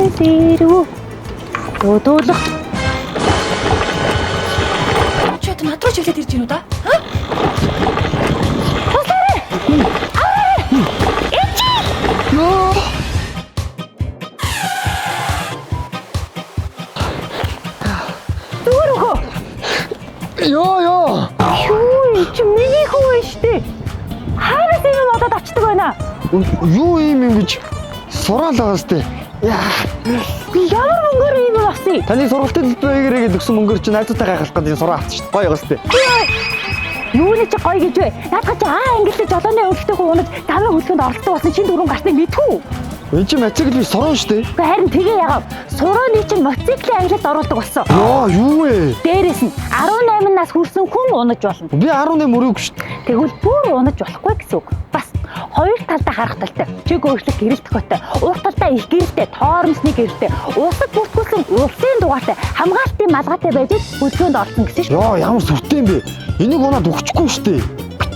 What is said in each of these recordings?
Сэрүү. Дуудуулах. Чи одоо над руу чиглээд ирж гинүү да? Тусаарай. Эчи. Ёо. Юу чи миний хүү штэ. Хаараас юм бодоод очдөг байна. Юу юм гэж сураал байгаа сте. Ямар мөнгөөр юм авсан? Таны сургалтын төлбөрөөр өгсөн мөнгөөр чи найзуудтай гайхах гэж сураа авсан шүү дээ. Гоё байгаа сте. Юуны чи гоё гэж вэ? Наадах чи ангилж жолооны өвөлтөйг унаж тамийн хөдөлгөөнд оролцдог болсон чинь дөрөв гарсныг мэдхүү. Энд чи мотоцикл биш сураа шүү дээ. Гэхдээ харин тэгээ яагаад сурооны чинь мотоциклийн ангилалд оруулдаг болсон. Ёо, юу вэ? Дээрээс нь 18 нас хүрсэн хүн унаж болно. Би 18 өрөөг шүү дээ. Тэгвэл бүр унаж болохгүй гэсэн үг. Бас хоёр талдаа харах талтай. Чиг өөрчлөлт гэрэл тохиолтой. Урт талдаа их гэрэлтэй, тоормсны гэрэлтэй. Усад бүртгүүлсэн улсын дугаартай, хамгаалтын малгайтай байж хөдөлгөөнд орсон гэсэн шүү. Ёо, ямар сүртэй юм бэ? Энийг унаад өгчихгүй шүү дээ.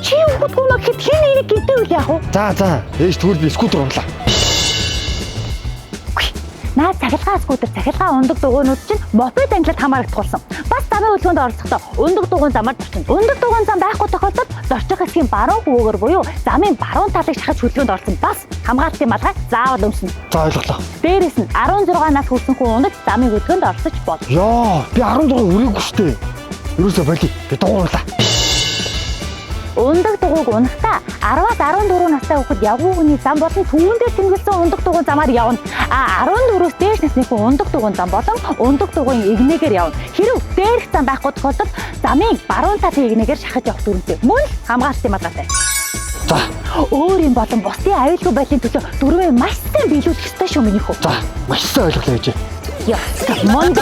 Чи өгөхгүй мө гэхэд хин энийг гинтэвэл яах вэ? За. Ээж тэгвэл би скутер унлаа. Наад цахилгаан скутер, цахилгаан ундаг дугуйнууд чинь мопед ангилалд хамаарагдуулсан. Бас замын хөдөлгөөнд оролцохдоо ундаг дугуйн замаар зорчин. Ундаг дугуйн зам байхгүй тохиолдолд зорчих хэсгийн баруун хөвөөр буюу замын баруун талыг шахаж хөдөлгөөнд орсон. Бас хамгаалтын малгай заавал өмснө. За ойлголоо. Дээрээс нь 16 нас хүрсэн хүн унаж замын хөдөлгөөнд орсож болно. Ёо, би 16 өрөөгүй шүү дээ. Ерөөсөө боли. Би дугуурлаа. Ундаг дугуйг унахдаа 10-аас 14 настай хүүхэд явган хүний зам болон түүндээ тэмдэглэсэн ундаг дугуйн замаар явна. 14-өөс дээш насны хүн ундаг дугуйн зам болон ундаг дугуйн игнэгээр явна. Хэрэв дээрх зам байхгүй тохиолдолд замын баруун талын игнэгээр шахаж явах дүрмтэй. Мөн л хамгаалтын малгайтай. За. Өөр юм болон бусдын аюулгүй байдлын төлөө дөрвөө маш сайн биелүүлэх ёстой шүү миний хөө. За, маш сайн ойлголоо ээж. Яа, монд